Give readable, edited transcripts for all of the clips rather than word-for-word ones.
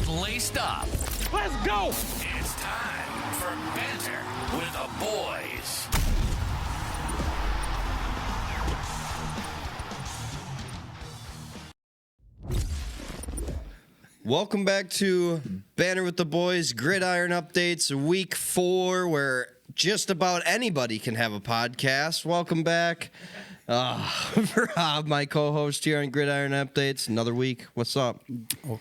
laced up. Let's go! It's time for Banter with the boys. Welcome back to Banter with the Boys, Gridiron Updates, Week 4, where just about anybody can have a podcast. Welcome back. Rob, my co-host here on Gridiron Updates, another week. What's up?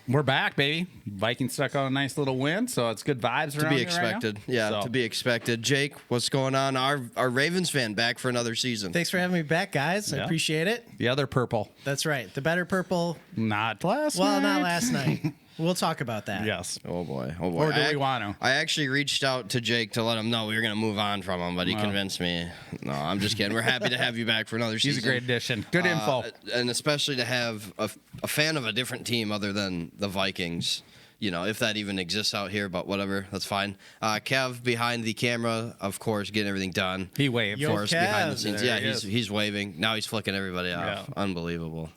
We're back, baby. Vikings stuck on a nice little win, so it's good vibes around To be here expected. Right now. Yeah, So, to be expected. Jake, what's going on? Our Ravens fan back for another season. Thanks for having me back, guys. I Yeah. appreciate it. the other purple, That's right. The better purple. not last Well, night. not last night. We'll talk about that. Yes. Oh, boy. Oh, boy. Or do we want to? I actually reached out to Jake to let him know we were going to move on from him, but he convinced me. No, I'm just kidding. We're happy to have you back for another season. He's a great addition. Good info. And especially to have a fan of a different team other than the Vikings, you know, if that even exists out here, but whatever, that's fine. Kev behind the camera, of course, getting everything done. He waved. Yo, Of course, behind the Kev. scenes. There Yeah, he he's waving. Now he's flicking everybody off. Yeah. Unbelievable.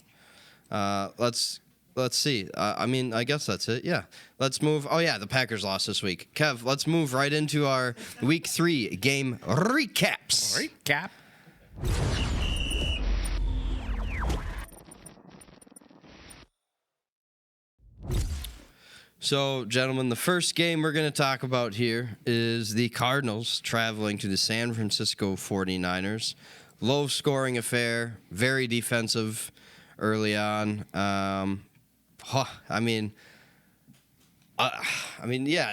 Let's see. I guess that's it. Yeah. Let's move. Oh, yeah, the Packers lost this week. Kev, let's move right into our Week 3 game recaps. Recap. So, gentlemen, the first game we're going to talk about here is the Cardinals traveling to the San Francisco 49ers. Low-scoring affair, very defensive early on. Yeah,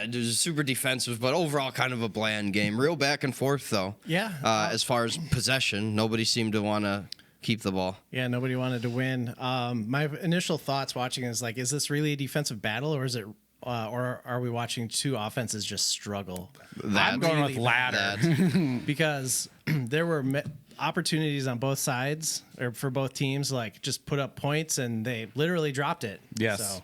it was super defensive, but overall kind of a bland game. Real back and forth, though. Yeah. As far as possession, nobody seemed to want to keep the ball. Yeah, nobody wanted to win. My initial thoughts watching is like, is this really a defensive battle, or is it, or are we watching two offenses just struggle? I'm going with ladder. Because there were opportunities on both sides, or for both teams, like just put up points, and they literally dropped it. Yes. So,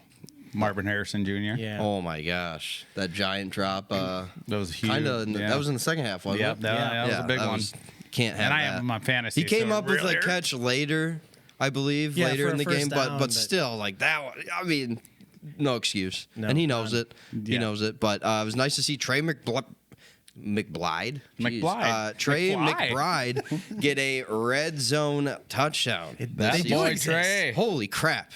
Marvin Harrison Jr. yeah. Oh, my gosh. That giant drop. That was huge. That was in the second half, wasn't Yep, it? that was a big one. Can't have And I that. have him on fantasy. He came so up with really a catch later, I believe, Yeah, later for in a the first game, down, but but- still, like that one, I mean, no excuse. No, and he knows none. it. He Yeah. knows it. But it was nice to see Trey McBride. Jeez. Trey McBride. McBride get a red zone touchdown. That this boy season. Trey. Holy crap.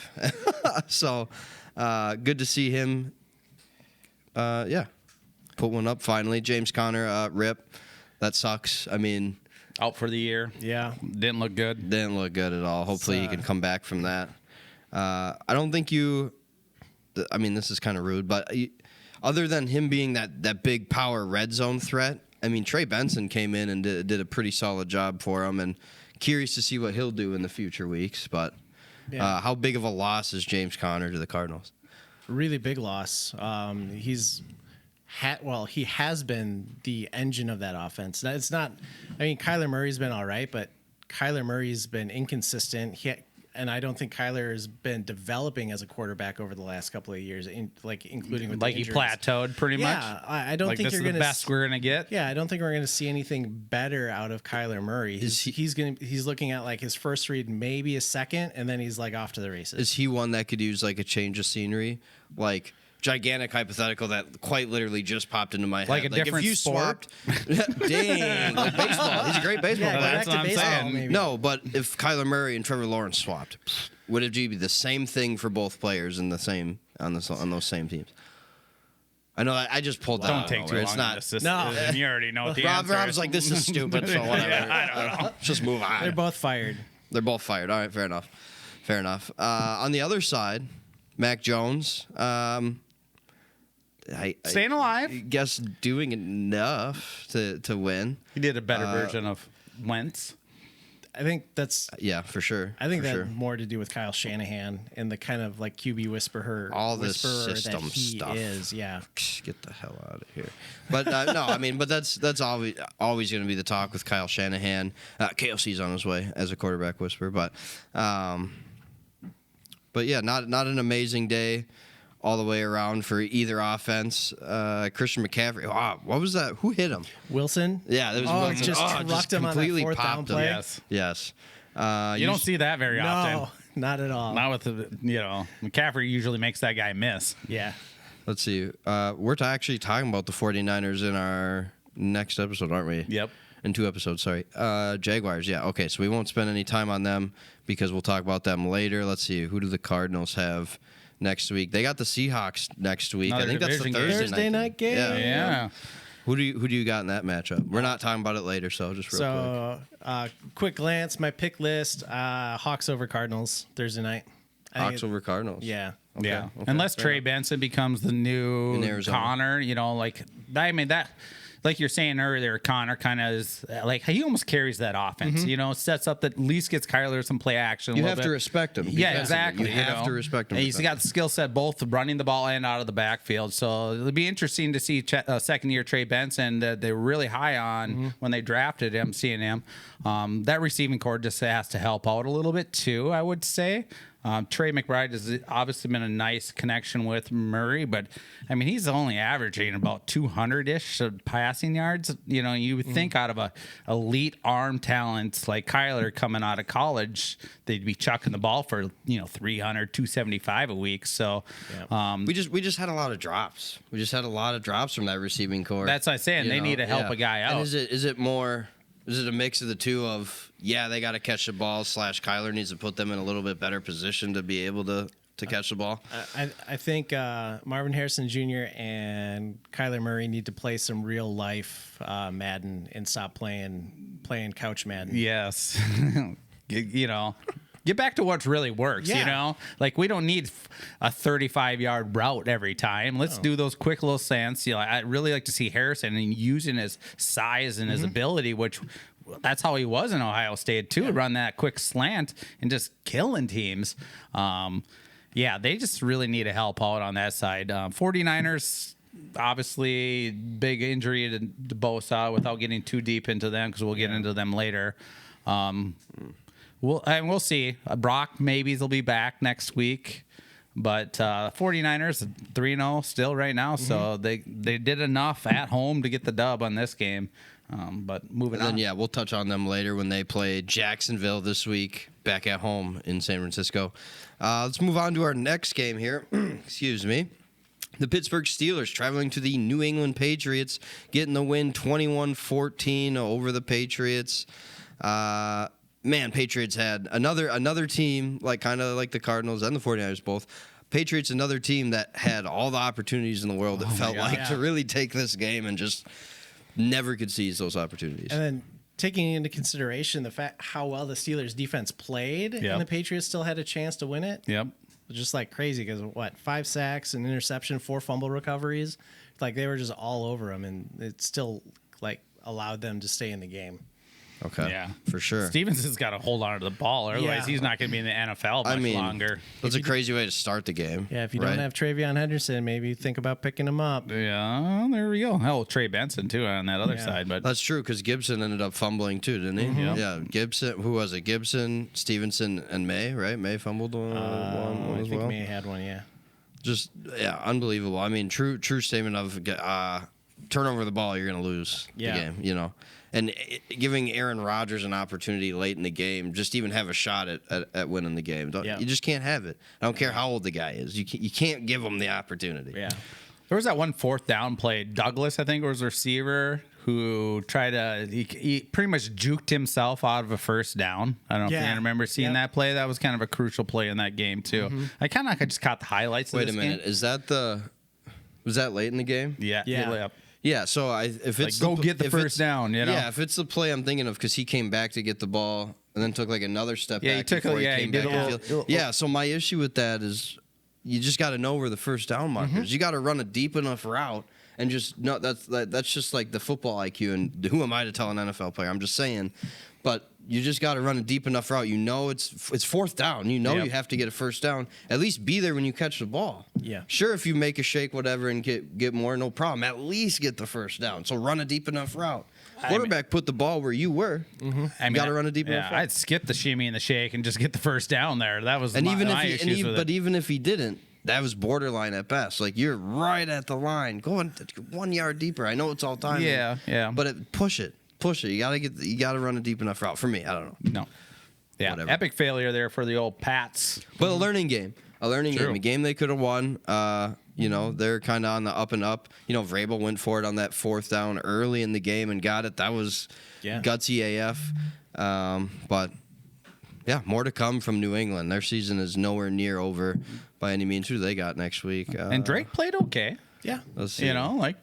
So good to see him. Put one up finally. James Conner, rip. That sucks. I mean, Out for the year. Yeah. Didn't look good. didn't look good at all. Hopefully he can come back from that. I don't think this is kind of rude, but other than him being that big power red zone threat, I mean, Trey Benson came in and did a pretty solid job for him, and curious to see what he'll do in the future weeks. But how big of a loss is James Conner to the Cardinals? Really big loss. He has been the engine of that offense. It's not. I mean, Kyler Murray's been all right, but Kyler Murray's been inconsistent. And I don't think Kyler has been developing as a quarterback over the last couple of years, including with Like the he injuries. plateaued pretty much. Yeah, I don't Like think this you're is the going to. best we're gonna get. Yeah, I don't think we're going to see anything better out of Kyler Murray. He's looking at like his first read, maybe a second, and then he's like off to the races. Is he one that could use like a change of scenery, like? Gigantic hypothetical that quite literally just popped into my head. Like a different if you sport? swapped, dang, like baseball. He's a great baseball Yeah, player. that's back to what I'm baseball, saying. maybe. No, but if Kyler Murray and Trevor Lawrence swapped, would it be the same thing for both players in the same on those same teams? I know I just pulled that. Don't out take of too nowhere. long. It's not. on this. No. You already know what the Rob, answer Rob's is. like, this is stupid, so whatever. Yeah, I don't know. Let's just move on. They're both fired. They're both fired. All right, fair enough. Fair enough. On the other side, Mac Jones. Staying alive. I guess doing enough to win. He did a better version of Wentz. I think that's. Yeah, for sure. I think for that sure. had more to do with Kyle Shanahan and the kind of like QB whisperer, All this whisperer system that he stuff. is. Yeah. Get the hell out of here. But no, I mean, but that's always going to be the talk with Kyle Shanahan. KOC's on his way as a quarterback whisperer, but yeah, not an amazing day all the way around for either offense. Christian McCaffrey. Wow, what was that? Who hit him? Wilson. Yeah, that was Oh, Wilson. just trucked him on that completely fourth down popped him. play. Yes. Yes. You don't see that very often. No, not at all. Not with McCaffrey usually makes that guy miss. Yeah. Let's see. We're actually talking about the 49ers in our next episode, aren't we? Yep. In 2 episodes, sorry. Jaguars, yeah. Okay, so we won't spend any time on them because we'll talk about them later. Let's see. Who do the Cardinals have next week? They got the Seahawks next week. Another I think that's the division game. Thursday night game. Yeah. Who do you got in that matchup? We're not talking about it later, so just real quick. Quick glance, my pick list: Hawks over Cardinals Thursday night. Hawks over Cardinals. Yeah. Okay, Yeah. okay. Unless Trey Benson becomes the In new Arizona. Connor, that. Like you're saying earlier, Connor kind of is like he almost carries that offense. Sets up that at least gets Kyler some play action. You a have little to bit. respect him. Yeah, defensively. exactly. You have to respect him. And he's got the skill set both running the ball and out of the backfield. So it'll be interesting to see second-year Trey Benson that they were really high on when they drafted him, seeing him. That receiving core just has to help out a little bit too, I would say. Trey McBride has obviously been a nice connection with Murray, but I mean he's only averaging about 200-ish passing yards. You would think out of a elite arm talents like Kyler coming out of college, they'd be chucking the ball for 300, 275 a week. So we just had a lot of drops. We just had a lot of drops from that receiving core. that's what I'm saying. They need to help a guy out. And is it more? Is it a mix of the two of, they got to catch the ball / Kyler needs to put them in a little bit better position to be able to catch the ball? I think Marvin Harrison Jr. and Kyler Murray need to play some real life Madden and stop playing couch Madden. Yes. Get back to what really works, Yeah. Like we don't need a 35-yard route every time. Let's do those quick little slants. I really like to see Harrison and using his size and his ability, which that's how he was in Ohio State too, run that quick slant and just killing teams. They just really need to help out on that side. 49ers, obviously big injury to Bosa without getting too deep into them because we'll get into them later. We'll see. Brock maybes will be back next week. But 49ers 3-0 still right now. So they did enough at home to get the dub on this game. But moving on. Then, we'll touch on them later when they play Jacksonville this week back at home in San Francisco. Let's move on to our next game here. Excuse me. The Pittsburgh Steelers traveling to the New England Patriots, getting the win 21-14 over the Patriots. Patriots had another team, kind of like the Cardinals and the 49ers both. Patriots, another team that had all the opportunities in the world that felt to really take this game and just never could seize those opportunities. And then taking into consideration the fact how well the Steelers defense played and the Patriots still had a chance to win it. Yep. Just like crazy because 5 sacks, an interception, 4 fumble recoveries. Like they were just all over them, and it still allowed them to stay in the game. Okay. Yeah. For sure. Stevenson's got to hold on to the ball. Otherwise, he's not going to be in the NFL much longer. That's a crazy way to start the game. Yeah, if you don't have Travion Henderson, maybe think about picking him up. Yeah, there we go. Hell, Trey Benson, too, on that other side. But that's true because Gibson ended up fumbling, too, didn't he? Mm-hmm. Yeah. Gibson. Who was it? Gibson, Stevenson, and May, right? May fumbled one I as think well. May had one, Just, unbelievable. I mean, true statement of turnover the ball, you're going to lose the game, And giving Aaron Rodgers an opportunity late in the game, just even have a shot at winning the game. You just can't have it. I don't care how old the guy is. You can't give him the opportunity. Yeah. there was that one 4th down play. Douglas, I think, was a receiver who tried to he pretty much juked himself out of a 1st down. I don't know if you remember seeing that play. That was kind of a crucial play in that game too. I kind of just caught the highlights. Wait of a this minute. game. Was that late in the game? Yeah. Yeah, so if it's go get the 1st down, Yeah, if it's the play I'm thinking of, because he came back to get the ball and then took another step back. He took before he he came did back. a little. Yeah, so my issue with that is you just got to know where the 1st down marker is. You got to run a deep enough route and just no. That's just like the football IQ. And who am I to tell an NFL player? I'm just saying, but you just got to run a deep enough route. It's 4th down. You have to get a 1st down. At least be there when you catch the ball. Yeah. Sure, if you make a shake, whatever, and get more, no problem. At least get the 1st down. So run a deep enough route. Quarterback put the ball where you were. You got to run a deep enough route. I'd skip the shimmy and the shake and just get the 1st down there. That was even if he didn't, that was borderline at best. Like you're right at the line, going 1 yard deeper. I know it's all time. Yeah. But push it. You gotta run a deep enough route. For me, I don't know. No. Yeah. Whatever. Epic failure there for the old Pats. But a learning game. A True. game they could have won. You know, they're kind of on the up and up. You know, Vrabel went for it on that 4th down early in the game and got it. That was gutsy AF. But, yeah, more to come from New England. Their season is nowhere near over by any means. Who do they got next week? And Drake played okay. Yeah. Let's see. You know, like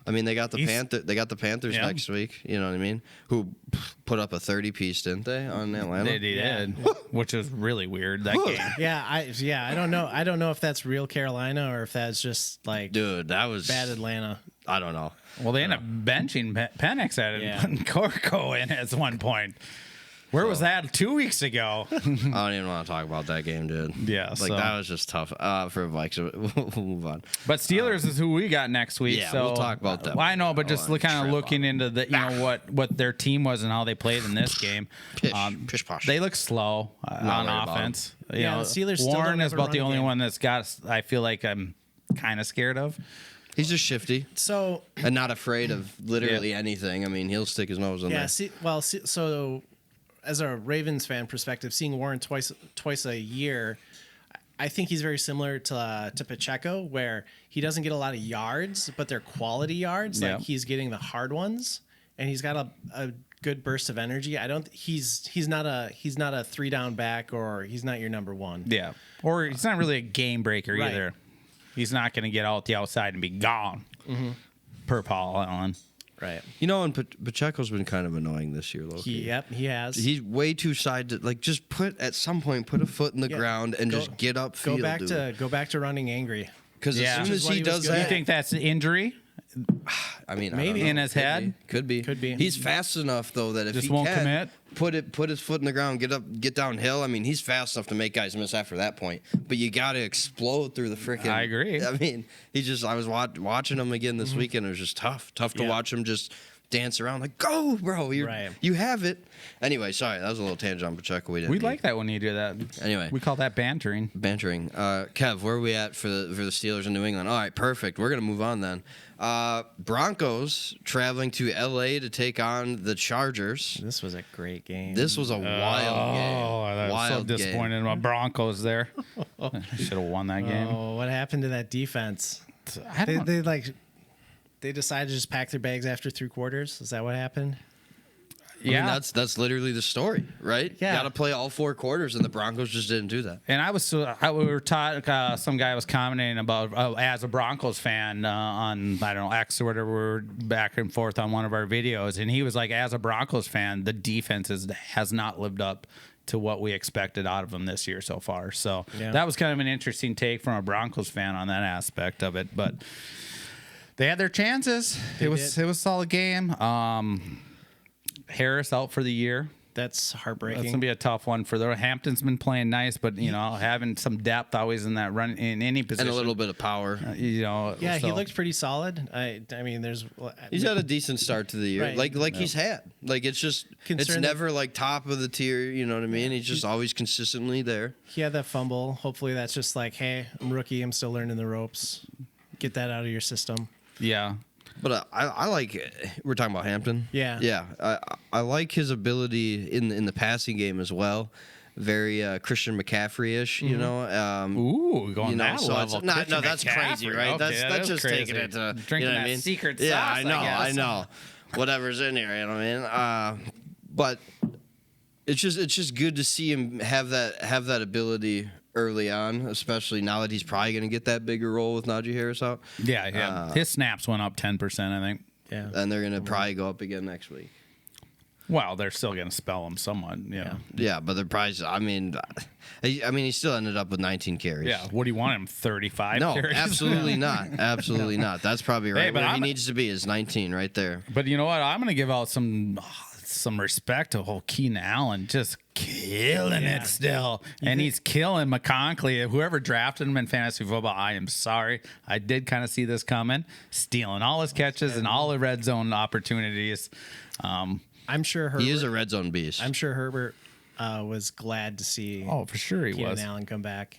I mean, they got the Panthers next week. You know what I mean? Who put up a 30-piece, didn't they, on Atlanta? they did, which was really weird that game. I don't know. I don't know if that's real Carolina or if that's just like Dude, that was bad Atlanta. I don't know. Well, they ended up benching Penix at it and putting Corco in at one point. Where was that 2 weeks ago? I don't even want to talk about that game, dude. Yeah, like that was just tough for Vikes. We'll move on. But Steelers is who we got next week. Yeah, so we'll talk about that. Well, I know, but just kind of looking on. into the what their team was and how they played in this game. Pish posh. They look slow on worried about offense. You Yeah, know, the Steelers still don't Warren have is a about the run only game. one that's got. I feel like I'm kind of scared of. He's just shifty So and not afraid of literally anything. I mean, he'll stick his nose in there. so as a Ravens fan perspective, seeing Warren twice a year, I think he's very similar to Pacheco, where he doesn't get a lot of yards, but they're quality yards. Yeah. Like he's getting the hard ones, and he's got a good burst of energy. He's not a 3-down back, or he's not your number one. Yeah, or he's not really a game breaker Right. either. He's not going to get out the outside and be gone. Per Paul Allen. Right. You know, and Pacheco's been kind of annoying this year, Loki. He has. He's way too side to just at some point put a foot in the ground and just get up field. Go back to running angry. Because as soon as he does Do you that, think that's an injury? I mean, Maybe I don't know. in his head? Could be. He's He's fast enough though that if Just he won't can commit? put his foot in the ground, get downhill. I mean, he's fast enough to make guys miss after that point. But you got to explode through the freaking. I agree. I mean, I was watching him again this weekend. It was just tough to watch him just dance around like, go, bro, you have it. Anyway, sorry, that was a little tangent on Pacheco. We like that when you do that. Anyway, we call that bantering. Kev, where are we at for the Steelers in New England? All right, perfect. We're gonna move on then. Broncos traveling to LA to take on the Chargers. This was a great game. This was a wild game. Oh, I was so disappointed in my Broncos there. I should have won that game. Oh, what happened to that defense? They decided to just pack their bags after 3 quarters. Is that what happened? Yeah, I mean, that's literally the story, right? Yeah. You got to play all 4 quarters, and the Broncos just didn't do that. and we were taught. Some guy was commenting about as a Broncos fan on I don't know X or whatever. We were back and forth on one of our videos, and he was like, as a Broncos fan, the defense has not lived up to what we expected out of them this year so far. So that was kind of an interesting take from a Broncos fan on that aspect of it, but. They had their chances. It was a solid game. Harris out for the year. That's heartbreaking. That's gonna be a tough one for the Hampton's been playing nice, but having some depth always in that run in any position And a little bit of power. He looked pretty solid. I mean, He's had a decent start to the year, Right. he's had. Like it's never like top of the tier. You know what I mean? He's just always consistently there. He had that fumble. Hopefully, that's just like, hey, I'm a rookie. I'm still learning the ropes. Get that out of your system. Yeah. But I like. We're talking about Hampton. Yeah. I like his ability in the passing game as well. Very Christian McCaffrey-ish, you know. Ooh, going that so level. no, that's crazy, right? Okay, that's just crazy. taking it to Drinking you know what that I mean? secret Yeah, sauce, I know. Whatever's in here, you know what I mean? But it's just good to see him have that ability early on, especially now that he's probably going to get that bigger role with Najee Harris out. Yeah. His snaps went up 10%, I think. Yeah. And they're going to probably go up again next week. Well, they're still going to spell him somewhat. Yeah, but they're probably. I mean, he still ended up with 19 carries. Yeah. What do you want him? 35 No, carries? absolutely not. Absolutely not. That's probably right. But Where he needs to be is 19 right there. But you know what? I'm going to give out some respect to whole Keenan Allen, just killing it still. And he's killing McConkley. Whoever drafted him in fantasy football, I am sorry. I did kind of see this coming. Stealing all his catches and all the red zone opportunities. I'm sure Herbert. He is a red zone beast. I'm sure Herbert was glad to see. Oh, for sure he Keenan was. Allen come back.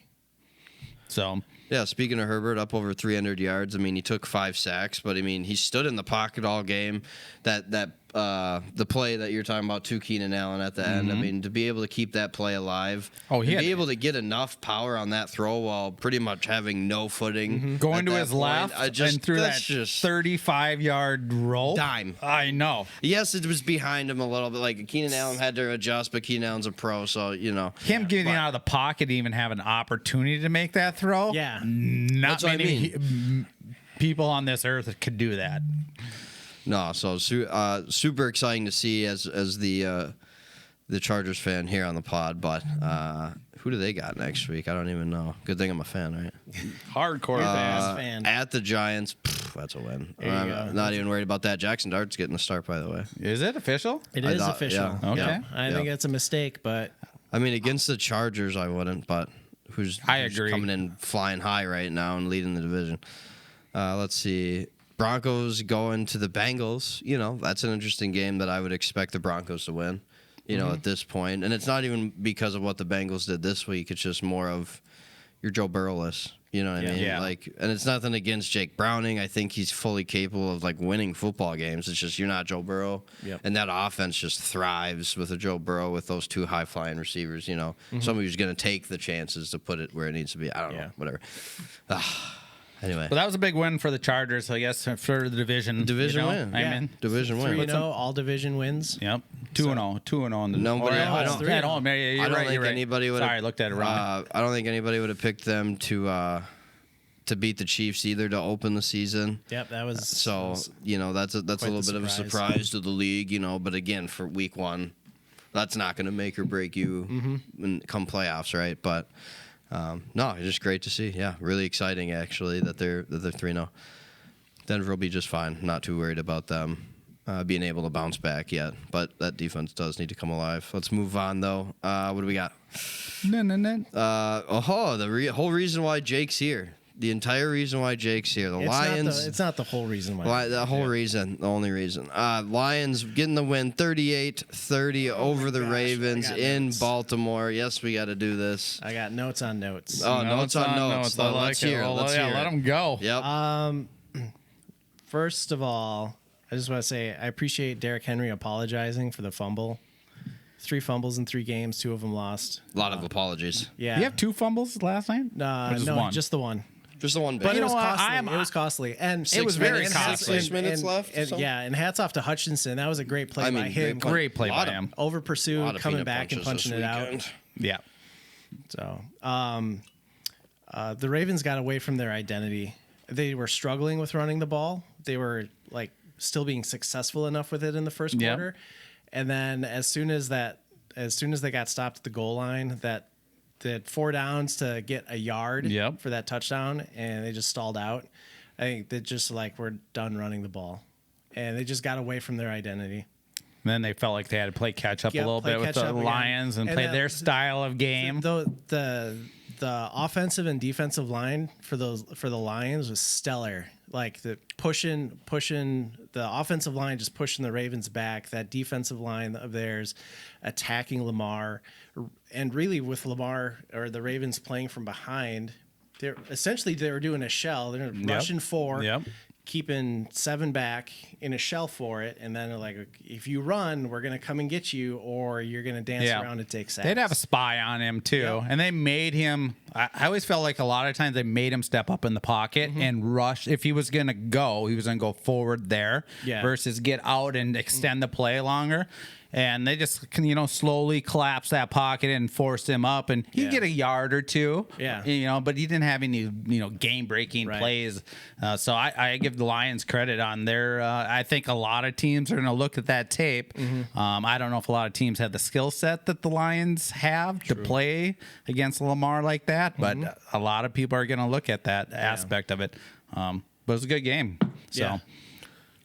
So Yeah, speaking of Herbert, up over 300 yards. I mean, he took 5 sacks, but I mean, he stood in the pocket all game. That the play that you're talking about to Keenan Allen at the end. I mean, to be able to keep that play alive, Oh, he and had- be able to get enough power on that throw while pretty much having no footing, Going at to that his point, left and through that's that just 35-yard rope. dime. I know. Yes, it was behind him a little bit. Like Keenan Allen had to adjust, but Keenan Allen's a pro, so Him getting out of the pocket, even have an opportunity to make that throw. Yeah. Not That's what I many people on this earth could do that. No, so super exciting to see as the Chargers fan here on the pod. But who do they got next week? I don't even know. Good thing I'm a fan, right? Hardcore fan. At the Giants, that's a win. There you I'm go. not even worried about that. Jackson Dart's getting the start, by the way. Is it official? It I is thought- official. yeah, Okay. yeah, I think yeah. that's a mistake, but I mean, against the Chargers, I wouldn't. But who's agree. coming in flying high right now and leading the division? Let's see. Broncos going to the Bengals. That's an interesting game that I would expect the Broncos to win. At this point, and it's not even because of what the Bengals did this week. It's just more of you're Joe Burrow-less. You know what I mean? Yeah. And it's nothing against Jake Browning. I think he's fully capable of winning football games. It's just you're not Joe Burrow, and that offense just thrives with a Joe Burrow with those two high flying receivers. Somebody who's going to take the chances to put it where it needs to be. I don't know, whatever. Anyway, But that was a big win for the Chargers, I guess, for the division. division win. I mean, Division win. 3-0, all division wins. yep. 2-0. 2-0 on the. Nobody- Or, I it's don't- 3-0. At home. Yeah, you're I don't right, think you're right. anybody would. Sorry, I looked at it wrong. I don't think anybody would have picked them to beat the Chiefs either to open the season. Yep, that was So that's a quite little the bit of a surprise. surprise to the league. But again, for week one, that's not going to make or break you come playoffs, right? But no, it's just great to see. Yeah, really exciting actually that they're 3-0. Denver will be just fine. Not too worried about them being able to bounce back yet, but that defense does need to come alive. Let's move on though. What do we got? No. The whole reason why Jake's here. The entire reason why Jake's here. The Lions. It's not the whole reason why. The whole reason, the only reason. Lions getting the win 38-30 over the gosh, Ravens I got in notes. Baltimore. Yes, we got to do this. I got notes on notes. Oh, notes on notes. I like Let's it. hear it. Well, Let's yeah, hear let it. them go. Yep. First of all, I just want to say I appreciate Derrick Henry apologizing for the fumble. 3 fumbles in 3 games, 2 of them lost. A lot of apologies. Yeah. You have 2 fumbles last night? Or just no, one? just the one. Just the one bit. But You it was know what? costly. It was costly, and Six was very minutes, costly. 6 minutes left. or And, something? yeah, and hats off to Hutchinson. That was a great play I mean, by him. Great play Lot by of- him. Over A pursuit, lot of coming peanut back and punches punching this it out. weekend. Yeah. So, the Ravens got away from their identity. They were struggling with running the ball. They were still being successful enough with it in the first Yep. quarter, and then as soon as they got stopped at the goal line, that 4 downs to get a yard Yep. for that touchdown, and they just stalled out. I think they just we're done running the ball, and they just got away from their identity. Then they felt like they had to play catch up a Yep, little play bit with catch the up again. Lions and play their style of game. The offensive and defensive line for the Lions was stellar. The pushing the offensive line, just pushing the Ravens back. That defensive line of theirs attacking Lamar, and really with Lamar or the Ravens playing from behind, they were doing a shell. They're rushing 4. Yep. Keeping 7 back in a shell for it, and then if you run, we're gonna come and get you, or you're gonna dance around and take sacks. They'd have a spy on him too, Yep. and they made him. I always felt like a lot of times they made him step up in the pocket and rush. If he was gonna go, he was gonna go forward there, Yeah. versus get out and extend the play longer. And they just slowly collapsed that pocket and forced him up, and he'd Yeah. get a yard or 2. Yeah. But he didn't have any game breaking Right. plays. So I give the Lions credit on their. I think a lot of teams are going to look at that tape. I don't know if a lot of teams have the skill set that the Lions have to play against Lamar like that, but a lot of people are going to look at that aspect of it. But it was a good game. So. Yeah.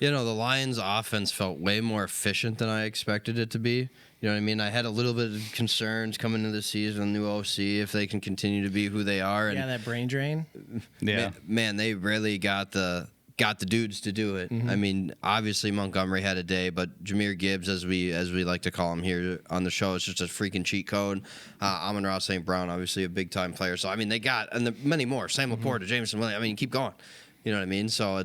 The Lions' offense felt way more efficient than I expected it to be. You know what I mean? I had a little bit of concerns coming into the season, new OC, if they can continue to be who they are. And that brain drain. Yeah. man, they really got the dudes to do it. I mean, obviously Montgomery had a day, but Jahmyr Gibbs, as we like to call him here on the show, is just a freaking cheat code. Amon-Ra St. Brown, obviously a big time player. So I mean, they got many more. Sam Laporta, Jameson Williams. I mean, keep going. You know what I mean? So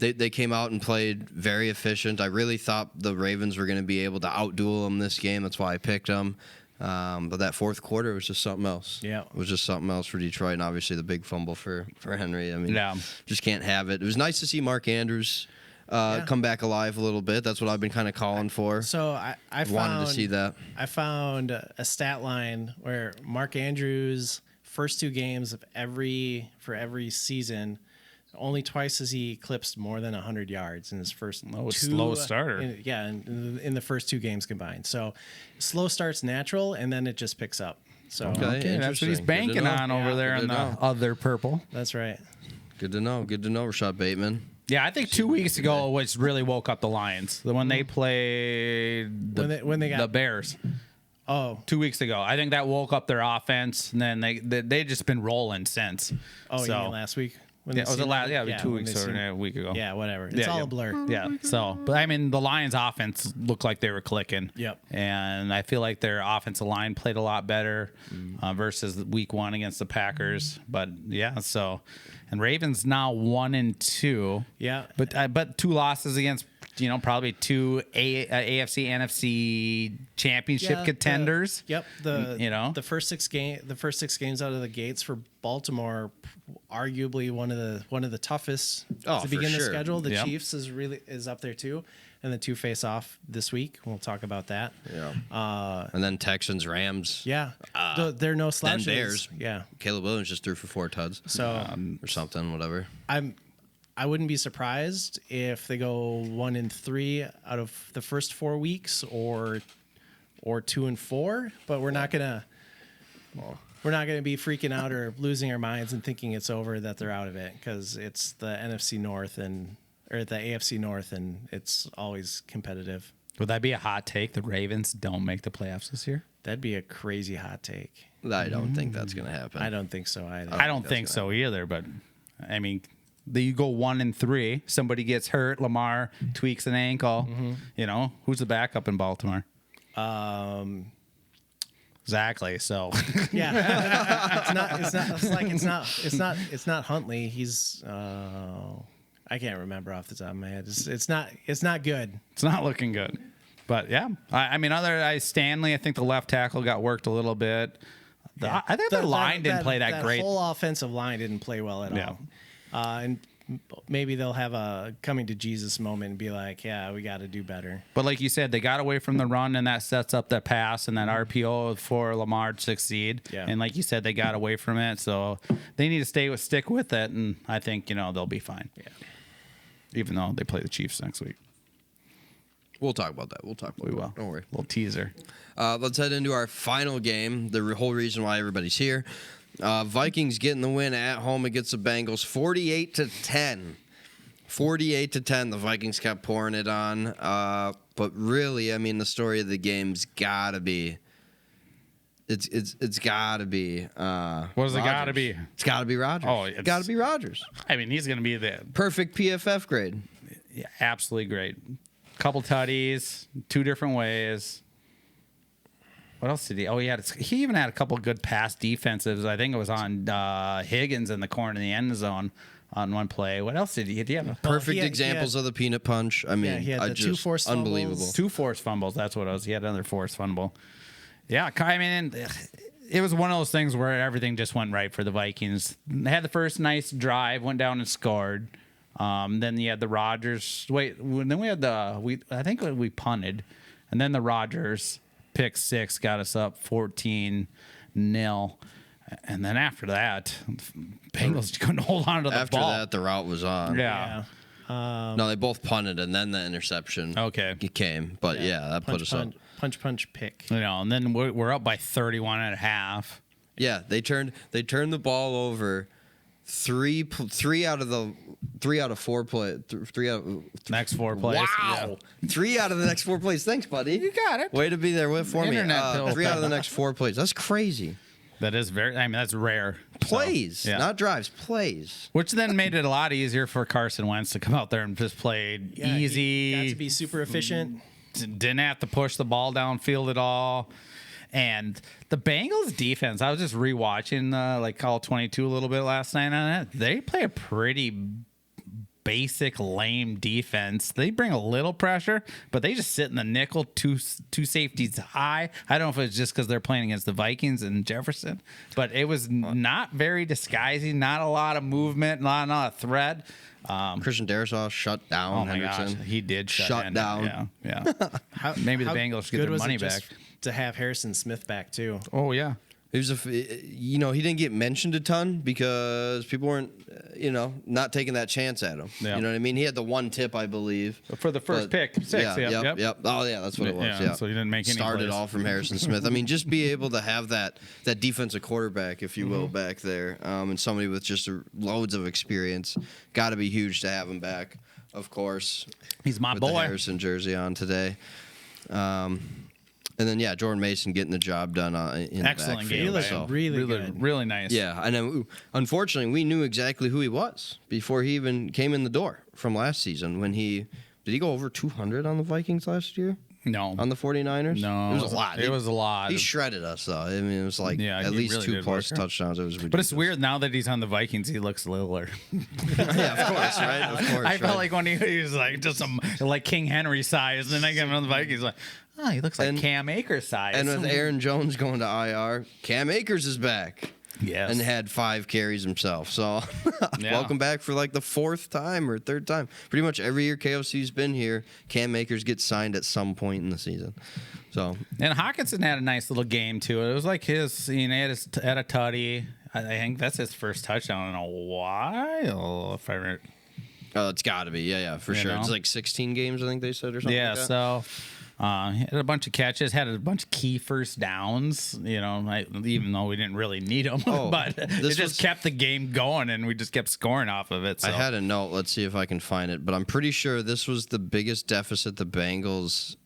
They came out and played very efficient. I really thought the Ravens were going to be able to outduel them this game. That's why I picked them. But that fourth quarter was just something else. Yeah. It was just something else for Detroit, and obviously the big fumble for Henry. I mean, Yeah. just can't have it. It was nice to see Mark Andrews come back alive a little bit. That's what I've been kind of calling for. So I wanted to see that. I found a stat line where Mark Andrews' first 2 games of every season, only twice has he eclipsed more than 100 yards in his first slow starter. In the first 2 games combined. So slow start's natural, and then it just picks up. So Okay, that's what he's interesting. Good to banking know. on over there Good in to the know. other purple. that's right. Good to know. Good to know, Rashad Bateman. Yeah, I think 2 weeks ago was really woke up the Lions. When they played When they got the Bears. Oh, 2 weeks ago. I think that woke up their offense, and then they just been rolling since. you so, mean last week? When yeah, they was it seen last? it? Yeah, 2 when weeks they or seen- a week ago. Yeah, whatever. It's Yeah, all yeah. a blur. Yeah. So, but I mean, the Lions' offense looked like they were clicking. Yep. And I feel like their offensive line played a lot better versus week 1 against the Packers. But yeah, so and Ravens now 1-2. Yeah. But 2 losses against probably 2 AFC NFC championship Yeah, contenders. The first 6 games out of the gates for Baltimore, arguably one of the toughest Oh, to for begin the sure. schedule. The Yep. Chiefs is up there too, and the 2 face off this week. We'll talk about that. Yeah. And then Texans, Rams. Yeah, they're no Then slouches. Bears. Yeah, Caleb Williams just threw for 4 tuds. so Or something, whatever. I wouldn't be surprised if they go 1-3 out of the first 4 weeks, or 2-4. But we're not gonna be freaking out or losing our minds and thinking it's over, that they're out of it, because it's the NFC North or the AFC North, and it's always competitive. Would that be a hot take? The Ravens don't make the playoffs this year? That'd be a crazy hot take. I don't think that's going to happen. I don't think so either. I don't think so either, but I mean, you go 1-3, somebody gets hurt, Lamar tweaks an ankle. Who's the backup in Baltimore? Exactly. So Yeah, it's not Huntley. He's I can't remember off the top of my head. It's not good. it's not looking good. But yeah, I mean, Stanley, I think the left tackle got worked a little bit. I think their line didn't play that great. The whole offensive line didn't play well at Yeah. all. And maybe they'll have a coming to Jesus moment and be like, yeah, we got to do better. But like you said, they got away from the run, and that sets up that pass and that RPO for Lamar to succeed. Yeah. And like you said, they got away from it, so they need to stick with it, and I think they'll be fine. Yeah. Even though they play the Chiefs next week. We'll talk about that. We will. Don't worry. Little teaser. Let's head into our final game, the whole reason why everybody's here. Vikings getting the win at home against the Bengals, 48-10. 48-10. The Vikings kept pouring it on. But really, I mean, the story of the game's got to be. It's got to be. What does it got to be? It's got to be Rodgers. Oh, it's got to be Rodgers. I mean, he's going to be the Perfect PFF grade. yeah, absolutely great. Couple tutties, 2 different ways. What else did he? Oh, he even had a couple good pass defensives. I think it was on Higgins in the corner of the end zone on one play. What else did he? Did he have Perfect he had- examples of the peanut punch. I mean, he had the 2 forced unbelievable. fumbles. 2 forced fumbles? That's what it was. He had another forced fumble. Yeah, I mean, it was one of those things where everything just went right for the Vikings. They had the first nice drive, went down and scored. Then you had the Rodgers. Then we had I think we punted, and then the Rodgers pick 6 got us up 14-0. And then after that, Bengals couldn't hold on to the After ball. that, the route was on. Yeah. No, they both punted, and then the interception Okay. came. But yeah, that put us up. Punch, pick. And then we're up by 31.5. Yeah, they turned the ball over three out of 4 play. Three out. Next 4 plays. Wow. 3 out of the next 4 plays. Thanks, buddy. You got it. Way to be there for me. Internet bill. 3 out of the next 4 plays. That's crazy. That is that's rare. Plays, So, yeah. not drives. Plays. Which then made it a lot easier for Carson Wentz to come out there and just play Yeah, easy. He got to be super efficient. Didn't have to push the ball downfield at all. And the Bengals defense, I was just rewatching Call 22 a little bit last night on it. They play a pretty basic lame defense. They bring a little pressure, but they just sit in the nickel, two safeties high. I don't know if it's just because they're playing against the Vikings and Jefferson, but it was not very disguising. Not a lot of movement, not a threat. Christian Darrisaw shut down. Oh my Henderson. gosh, he did Shut down. Yeah. Maybe the Bengals should get their money back. To have Harrison Smith back too. Oh yeah. He was he didn't get mentioned a ton because people weren't, not taking that chance at him. Yeah. You know what I mean? He had the one tip, I believe. For the first pick, 6. Yeah, yep. Oh, yeah, that's what it was. Yeah. So he didn't make any Started plays. all from Harrison Smith. I mean, just be able to have that defensive quarterback, if you will, back there, and somebody with just loads of experience. Got to be huge to have him back, of course. He's my with boy. the Harrison jersey on today. And then, Jordan Mason getting the job done in Excellent the game. backfield. He looked So. really good. Really nice. Yeah, and then, unfortunately, we knew exactly who he was before he even came in the door from last season. When did he go over 200 on the Vikings last year? No. On the 49ers? No. It was a lot. It was a lot. He shredded us, though. I mean, it was like Yeah, at he least really 2 did plus work. touchdowns. It was ridiculous. But it's weird now that he's on the Vikings, he looks littler. Yeah, of course, right? Of course. I felt right? like when he was like just some like King Henry size, and then I get him on the Vikings, like, oh, he looks like And- Cam Akers size. And with Aaron Jones going to IR, Cam Akers is back. yes, And had 5 carries himself. So Yeah. welcome back for like the 4th time or 3rd time. Pretty much every year KOC's been here, Cam Akers gets signed at some point in the season. So and Hawkinson had a nice little game too. It was like he had a tutty. I think that's his first touchdown in a while. If I remember. it's got to be. Yeah, for You sure. know? It's like 16 games, I think they said, or something. Yeah, like that. so he had a bunch of catches, had a bunch of key first downs, even though we didn't really need them. Oh, but it this just was- kept the game going, and we just kept scoring off of it. So. I had a note. Let's see if I can find it. But I'm pretty sure this was the biggest deficit the Bengals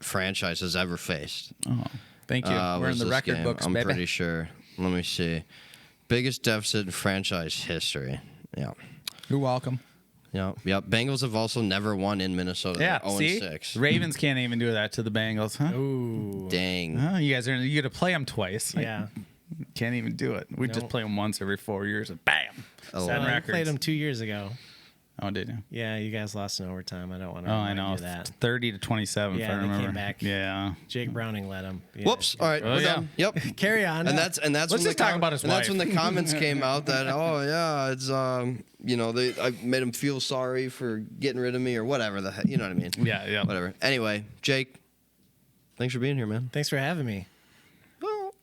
franchise has ever faced. Oh, thank you. We're in was the this record game. books, I'm baby. pretty sure. Let me see. Biggest deficit in franchise history. Yeah. You're welcome. Yep. Bengals have also never won in Minnesota. Yeah, They're see, 0-6. Ravens can't even do that to the Bengals, huh? Ooh. Dang. Oh, you guys you got to play them twice. Yeah. Can't even do it. We just Nope. play them once every 4 years, and bam, Oh, set wow. I records. played him 2 years ago. Oh, did you? Yeah, you guys lost in overtime. I don't want to. Oh, I know. You that 30-27. if Yeah, I they remember. came back. Yeah. Jake Browning led him. Yeah. Whoops. All right. Oh, we're yeah. done. Yep. Carry on. And that's Let's when just talk about his and that's wife. when the comments came out that it's I made him feel sorry for getting rid of me or whatever the heck, you know what I mean? Yeah. Whatever. Anyway, Jake, thanks for being here, man. Thanks for having me. Well,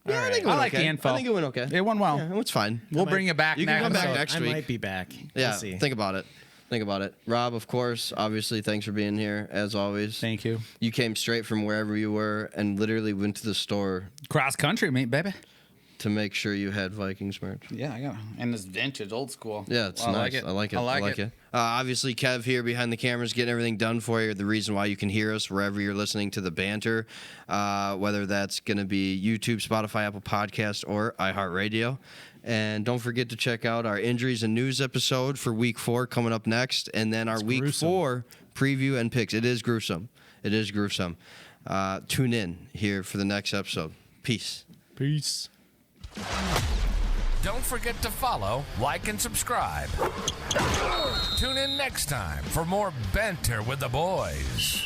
yeah, I right. think it I went like okay. the info. I think it went okay. It went well. Yeah, it's fine. We'll bring you back You can next come back episode. next I week. might be back. Yeah, We'll see. think about it. Rob, of course, obviously, thanks for being here as always. Thank you. You came straight from wherever you were and literally went to the store Cross country, mate, baby. to make sure you had Vikings merch. Yeah, I got it. And this vintage, old school. Yeah, it's I nice. like it. I like it. I like it. Obviously, Kev here behind the cameras getting everything done for you. The reason why you can hear us wherever you're listening to the banter, whether that's going to be YouTube, Spotify, Apple Podcast, or iHeartRadio. And don't forget to check out our injuries and news episode for Week 4 coming up next, and then our Week gruesome. 4 preview and picks. It is gruesome. Tune in here for the next episode. Peace. Peace. Don't forget to follow, like, and subscribe. Tune in next time for more Banter with the Boys.